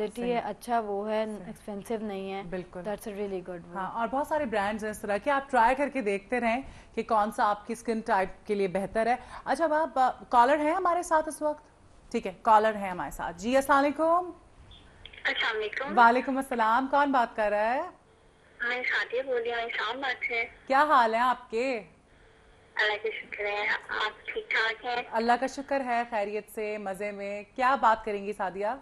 Quality ہے, اچھا وہ ہے, ایکسپینسو نہیں ہے. بالکل, دیٹس اے ریئلی گڈ. ہاں, اور بہت سارے برانڈز ہیں اس طرح کے, آپ ٹرائی کر کے دیکھتے رہیں کہ کون سا آپ کی اسکن ٹائپ کے لیے بہتر ہے. اچھا آپ کالر ہیں ہمارے ساتھ اس وقت؟ ٹھیک ہے, کالر ہیں ہمارے ساتھ. جی السلام علیکم. السلام علیکم. وعلیکم السلام, کون بات کر رہا ہے؟ میں شادیہ بول رہی ہوں. شام بات ہے. کیا حال ہے آپ کے؟ اللہ کا شکر ہے, آپ ٹھیک ٹھاک ہیں؟ اللہ کا شکر ہے, خیریت سے, مزے میں. کیا بات کریں گی سعدیہ؟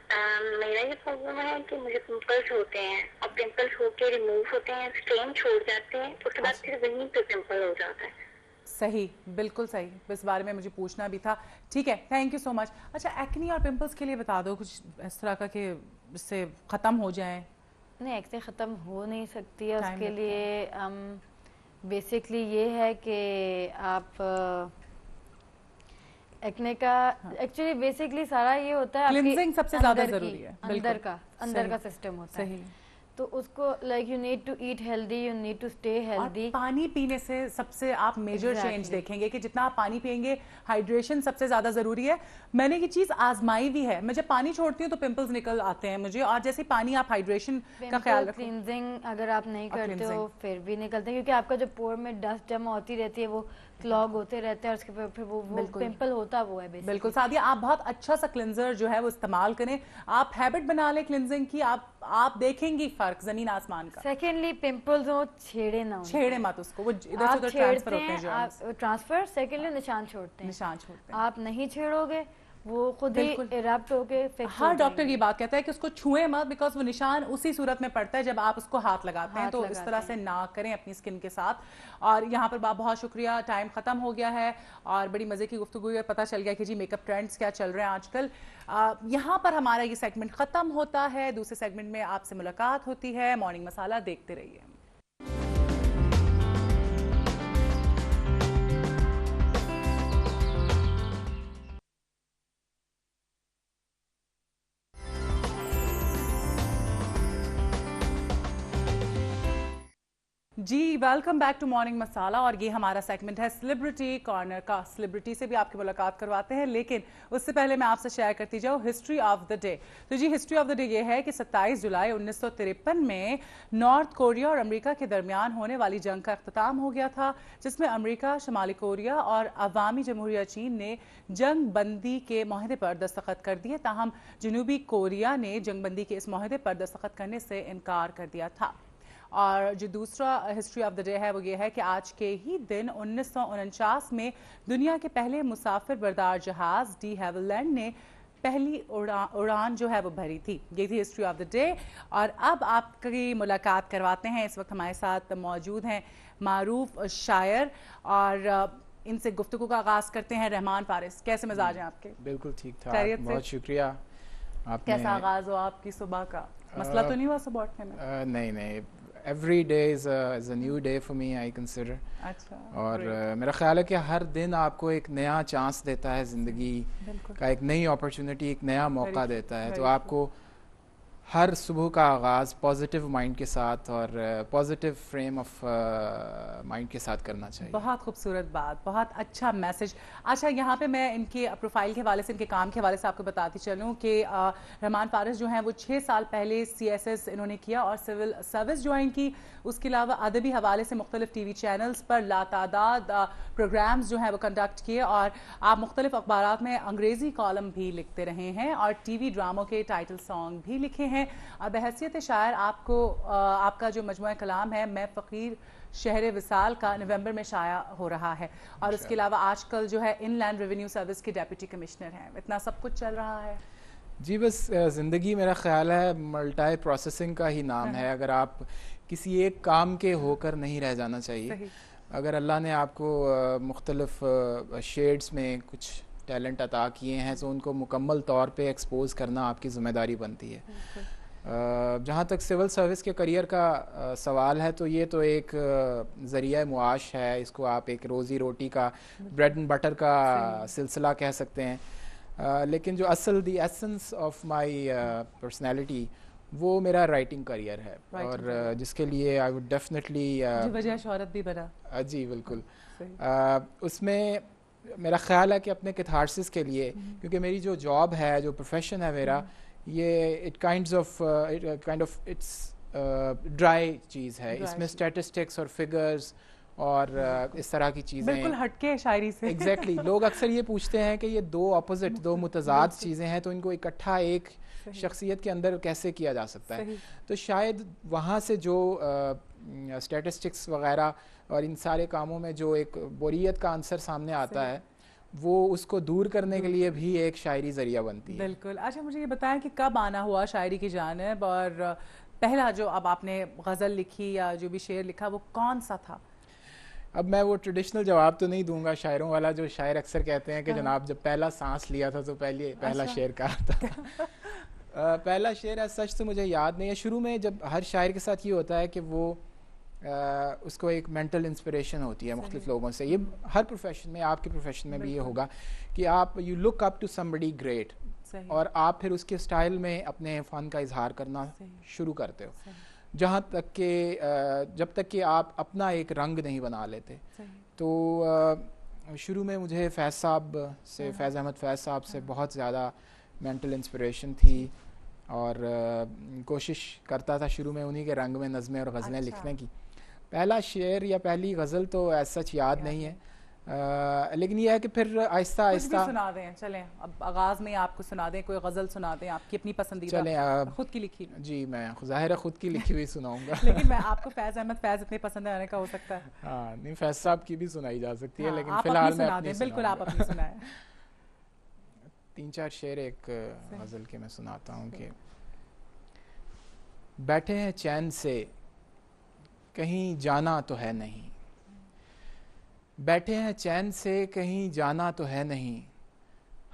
میرا یہ پرابلم ہے کہ مجھے پمپلس ہوتے ہیں, اور پمپلس ہو کے ریموو ہوتے ہیں, اسٹین چھوڑ جاتے ہیں, اس کے بعد پھر وہیں پہ پمپل ہو جاتا ہے. صحیح, بالکل صحیح, اس بارے میں مجھے پوچھنا بھی تھا. ٹھیک ہے, تھینک یو سو مچ. اچھا ایکنی اور پمپلس کے لیے بتا دو کچھ اس طرح کا کہ اس سے ختم ہو جائیں. نہیں, ایکنے ختم ہو نہیں سکتی ہے, اس کے لیے بیسکلی یہ ہے کہ آپ ایکنے کا ایکچولی بیسکلی سارا یہ ہوتا ہے کلینزنگ سب سے زیادہ ضروری ہے, اندر کا سسٹم ہوتا ہے. تو اس کو like you need to eat healthy, you need to stay healthy. پانی پینے سے سب سے آپ میجر چینج دیکھیں گے کہ جتنا آپ پانی پئیں گے, ہائیڈریشن سب سے زیادہ ضروری ہے. میں نے یہ چیز آزمائی بھی ہے, میں جب پانی چھوڑتی ہوں تو پمپلز نکل آتے ہیں مجھے, اور جیسے پانی آپ ہائیڈریشن کا خیال رکھو. کلینزنگ اگر آپ نہیں کرتے ہو پھر بھی نکلتے ہیں, کیونکہ آپ کا جو پور میں ڈسٹ جمع ہوتی رہتی ہے وہ کلاگ ہوتے رہتے ہیں, اور اس کے پھر وہ پمپل ہوتا وہ ہے. بالکل سعدیہ, آپ بہت اچھا سا کلینزر جو ہے وہ استعمال کریں, آپ ہیبٹ بنا لیں کلینزنگ کی, آپ دیکھیں گی فرق زمین آسمان کا. سیکنڈلی پمپلز ہو چھیڑے نہ, چھیڑے مت اس کو, وہ ادھر سے ادھر ٹرانسفر ہوتے ہیں جرمز. ٹرانسفر. سیکنڈلی نشان چھوڑتے ہیں, آپ نہیں چھیڑو گے وہ خود ہی ایرپٹ ہو کے فکس. ہر ڈاکٹر یہ بات کہتا ہے کہ اس کو چھوئیں مت, بیکاز وہ نشان اسی صورت میں پڑتا ہے جب آپ اس کو ہاتھ لگاتے ہیں, تو اس طرح سے نہ کریں اپنی اسکن کے ساتھ. اور یہاں پر بہت شکریہ, ٹائم ختم ہو گیا ہے اور بڑی مزے کی گفتگو ہے, پتہ چل گیا کہ جی میک اپ ٹرینڈز کیا چل رہے ہیں آج کل. یہاں پر ہمارا یہ سیگمنٹ ختم ہوتا ہے, دوسرے سیگمنٹ میں آپ سے ملاقات ہوتی ہے. مارننگ مسالہ دیکھتے رہیے. جی ویلکم بیک ٹو مارننگ مسالہ, اور یہ ہمارا سیگمنٹ ہے سیلیبریٹی کارنر کا. سیلیبریٹی سے بھی آپ کی ملاقات کرواتے ہیں, لیکن اس سے پہلے میں آپ سے شیئر کرتی جاؤں ہسٹری آف دا ڈے. تو جی ہسٹری آف دا ڈے یہ ہے کہ 27 جولائی 1953 میں نارتھ کوریا اور امریکہ کے درمیان ہونے والی جنگ کا اختتام ہو گیا تھا, جس میں امریکہ, شمالی کوریا اور عوامی جمہوریہ چین نے جنگ بندی کے معاہدے پر دستخط کر دیے. تاہم جنوبی کوریا نے جنگ بندی کے اس معاہدے پر دستخط کرنے سے انکار کر دیا تھا. اور جو دوسرا ہسٹری آف دا ڈے ہے وہ یہ ہے کہ آج کے ہی دن 1949 میں دنیا کے پہلے مسافر بردار جہاز ڈی ہیولینڈ نے پہلی اڑان جو ہے وہ بھری تھی. یہ تھی ہسٹری آف دا ڈے. اور اب آپ کی ملاقات کرواتے ہیں, اس وقت ہمارے ساتھ موجود ہیں معروف شاعر, اور ان سے گفتگو کا آغاز کرتے ہیں. رحمان فارس, کیسے مزاج ہیں آپ کے؟ بالکل ٹھیک ٹھاک, بہت شکریہ. کیسا آغاز ہو آپ کی صبح کا؟ مسئلہ تو نہیں ہوا صبح اٹھنے میں؟ نہیں, every day is a new day for me, I consider. اچھا, اور میرا خیال ہے کہ ہر دن آپ کو ایک نیا چانس دیتا ہے زندگی کا, ایک نئی اپرچونٹی, ایک نیا موقع دیتا ہے. تو آپ کو ہر صبح کا آغاز پازیٹیو مائنڈ کے ساتھ اور پازیٹیو فریم آف مائنڈ کے ساتھ کرنا چاہیے. بہت خوبصورت بات, بہت اچھا میسج. اچھا یہاں پہ میں ان کی پروفائل کے حوالے سے, ان کے کام کے حوالے سے آپ کو بتاتی چلوں کہ رحمان فارس جو ہیں وہ 6 سال پہلے CSS انہوں نے کیا اور سول سروس جوائن کی. اس کے علاوہ ادبی حوالے سے مختلف ٹی وی چینلز پر لاتعداد پروگرامز جو ہیں وہ کنڈکٹ کیے, اور آپ مختلف اخبارات میں انگریزی کالم بھی لکھتے رہے ہیں, اور ٹی وی ڈراموں کے ٹائٹل سانگ بھی لکھے ہیں. بحیثیت شاعر آپ کو آپ کا جو مجموعہ کلام ہے میں فقیر شہر وصال کا نومبر میں شائع ہو رہا ہے, اور اس کے علاوہ آج کل جو ہے ان لینڈ ریونیو سروس کے ڈیپٹی کمشنر ہیں. اتنا سب کچھ چل رہا ہے. جی بس زندگی میرا خیال ہے ملٹائی پروسیسنگ کا ہی نام ہے. اگر آپ کسی ایک کام کے ہو کر نہیں رہ جانا چاہیے. اگر اللہ نے آپ کو مختلف شیڈز میں کچھ ٹیلنٹ عطا کیے ہیں تو ان کو مکمل طور پہ ایکسپوز کرنا آپ کی ذمہ داری بنتی ہے. جہاں تک سول سروس کے کریئر کا سوال ہے تو یہ تو ایک ذریعہ معاش ہے, اس کو آپ ایک روزی روٹی کا, بریڈ اینڈ بٹر کا سلسلہ کہہ سکتے ہیں. لیکن جو اصل the essence of my personality وہ میرا رائٹنگ کریئر ہے, اور جس کے لیے آئی وڈ ڈیفینیٹلی وجہ شہرت بھی بنا. جی بالکل. اس میں میرا خیال ہے کہ اپنے کیتھارسس کے لیے, کیونکہ میری جو جاب ہے, جو پروفیشن ہے میرا, یہ کائنڈ آف اٹس ڈرائی چیز ہے. اس میں اسٹیٹسٹکس اور فگرز اور اس طرح کی چیزیں بالکل ہٹ کے شاعری سے. ایگزیکٹلی لوگ اکثر یہ پوچھتے ہیں کہ یہ دو اپوزٹ دو متضاد چیزیں ہیں تو ان کو اکٹھا ایک شخصیت کے اندر کیسے کیا جا سکتا ہے. تو شاید وہاں سے جو اسٹیٹسٹکس وغیرہ اور ان سارے کاموں میں جو ایک بوریت کا عنصر سامنے آتا ہے وہ اس کو دور کرنے کے لیے بھی ایک شاعری ذریعہ بنتی ہے. بالکل. اچھا مجھے یہ بتائیں کہ کب آنا ہوا شاعری کی جانب اور پہلا جو اب آپ نے غزل لکھی یا جو بھی شعر لکھا وہ کون سا تھا؟ اب میں وہ ٹریڈیشنل جواب تو نہیں دوں گا شاعروں والا جو شاعر اکثر کہتے ہیں کہ جناب جب پہلا سانس لیا تھا تو پہلا شعر کہا تھا. پہلا شعر ہے سچ تو مجھے یاد نہیں ہے. شروع میں جب ہر شاعر کے ساتھ یہ ہوتا ہے کہ وہ اس کو ایک مینٹل انسپریشن ہوتی ہے مختلف لوگوں سے. یہ ہر پروفیشن میں, آپ کے پروفیشن میں بھی یہ ہوگا کہ آپ you look up to somebody great اور آپ پھر اس کے سٹائل میں اپنے فن کا اظہار کرنا شروع کرتے ہو جہاں تک کہ جب تک کہ آپ اپنا ایک رنگ نہیں بنا لیتے. تو شروع میں مجھے فیض احمد فیض صاحب سے بہت زیادہ مینٹل انسپریشن تھی اور کوشش کرتا تھا شروع میں انہی کے رنگ میں نظمیں اور غزلیں لکھنے کی. پہلا شعر یا پہلی غزل تو ایسا سچ یاد نہیں ہے, لیکن یہ ہے کہ پھر آہستہ آہستہ سنا دیں. چلیں اب آغاز میں آپ کو سنا دیں, کوئی غزل سنا دیں آپ کی اپنی پسندیدہ. چلیں خود کی لکھی. جی میں ظاہر ہے خود کی لکھی ہوئی سناؤں گا. لیکن میں آپ کو فیض احمد فیض اتنے پسند آنے کا ہو سکتا ہے. ہاں نہیں, فیض صاحب کی بھی سنائی جا سکتی ہے لیکن فی الحال میں اپنی بالکل آپ اپنی سنائیں. 3-4 شعر ایک غزل کے میں سناتا ہوں کہ بیٹھے ہیں چین سے کہیں جانا تو ہے نہیں, بیٹھے ہیں چین سے کہیں جانا تو ہے نہیں,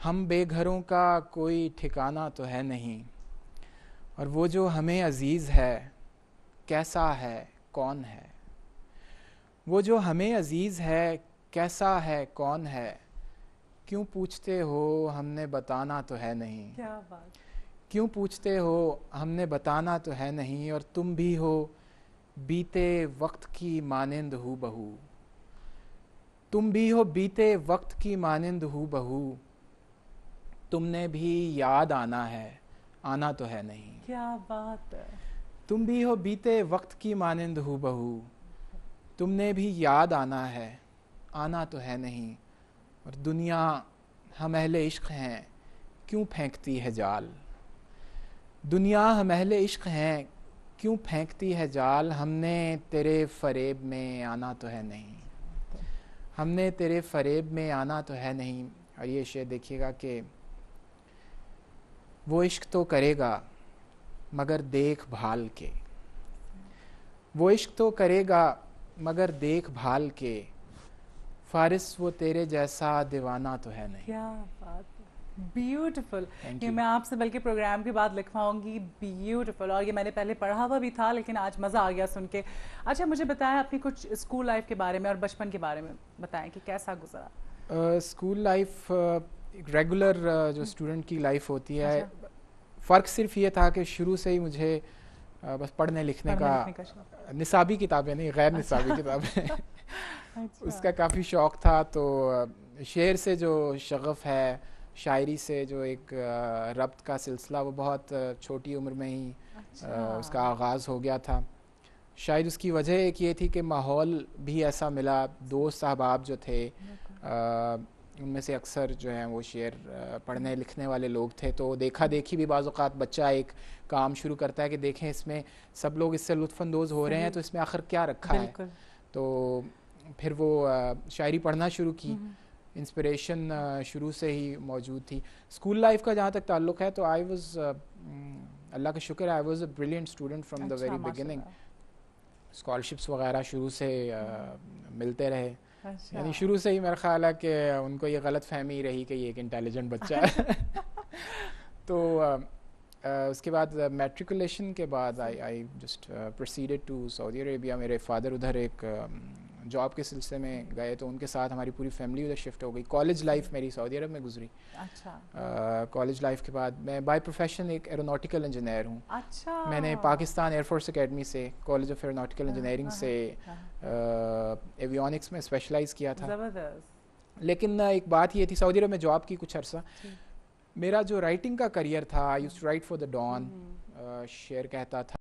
ہم بے گھروں کا کوئی ٹھکانہ تو ہے نہیں, اور وہ جو ہمیں عزیز ہے کیسا ہے کون ہے, وہ جو ہمیں عزیز ہے کیسا ہے کون ہے, کیوں پوچھتے ہو ہم نے بتانا تو ہے نہیں. کیا بات. کیوں پوچھتے ہو ہم نے بتانا تو ہے نہیں, اور تم بھی ہو بیتے وقت کی مانند ہو بہو, تم بھی ہو بیتے وقت کی مانند ہو بہو, تم نے بھی یاد آنا ہے آنا تو ہے نہیں. کیا بات ہے. تم بھی ہو بیتے وقت کی مانند ہو بہو, تم نے بھی یاد آنا ہے آنا تو ہے نہیں, اور دنیا ہم اہل عشق ہیں کیوں پھینکتی ہے جال, دنیا ہم اہل عشق ہیں کیوں پھینکتی ہے جال, ہم نے تیرے فریب میں آنا تو ہے نہیں, ہم نے تیرے فریب میں آنا تو ہے نہیں. اور یہ شعر دیکھیے گا کہ وہ عشق تو کرے گا مگر دیکھ بھال کے, وہ عشق تو کرے گا مگر دیکھ بھال کے, فارس وہ تیرے جیسا دیوانہ تو ہے نہیں. کیا بات. بیوٹیفل. یہ میں آپ سے بلکہ پروگرام کے بعد لکھواؤں گی. بیوٹیفل. اور یہ میں نے پہلے پڑھا ہوا بھی تھا لیکن آج مزہ آ گیا سن کے. اچھا مجھے بتائیں اپنی کچھ اسکول لائف کے بارے میں اور بچپن کے بارے میں بتائیں کہ کیسا گزرا. اسکول لائف ریگولر جو اسٹوڈنٹ کی لائف ہوتی ہے, فرق صرف یہ تھا کہ شروع سے ہی مجھے بس پڑھنے لکھنے کا, نصابی کتابیں نہیں غیر نصابی کتابیں اس کا کافی شوق تھا. تو شعر سے جو شغف ہے, شاعری سے جو ایک ربط کا سلسلہ, وہ بہت چھوٹی عمر میں ہی اس کا آغاز ہو گیا تھا. شاید اس کی وجہ ایک یہ تھی کہ ماحول بھی ایسا ملا, دوست احباب جو تھے ان میں سے اکثر جو ہیں وہ شعر پڑھنے لکھنے والے لوگ تھے, تو دیکھا دیکھی بھی بعض اوقات بچہ ایک کام شروع کرتا ہے کہ دیکھیں اس میں سب لوگ اس سے لطف اندوز ہو رہے ہیں تو اس میں آخر کیا رکھا ہے. تو پھر وہ شاعری پڑھنا شروع کی. انسپریشن شروع سے ہی موجود تھی. اسکول لائف کا جہاں تک تعلق ہے تو آئی واز, اللہ کا شکر ہے, I was a brilliant student from the very beginning. Scholarships وغیرہ شروع سے ملتے رہے, یعنی شروع سے ہی میرا خیال ہے کہ ان کو یہ غلط فہمی رہی کہ یہ ایک انٹیلیجنٹ بچہ ہے. تو اس کے بعد میٹریکولیشن کے بعد I just proceeded to Saudi Arabia. میرے فادر ادھر ایک جاب کے سلسلے میں گئے تو ان کے ساتھ ہماری پوری فیملی ادھر شفٹ ہو گئی. کالج لائف میری سعودی عرب میں گزری. اچھا. کالج لائف کے بعد میں بائی پروفیشن ایک ایروناٹیکل انجینئر ہوں. اچھا. میں نے پاکستان ایئر فورس اکیڈمی سے, کالج آف ایروناٹیکل انجینئرنگ سے ایویونکس میں اسپیشلائز کیا تھا. لیکن ایک بات یہ تھی, سعودی عرب میں جاب کی کچھ عرصہ, میرا جو رائٹنگ کا کریئر تھا, I used to write for the Dawn, شعر کہتا تھا,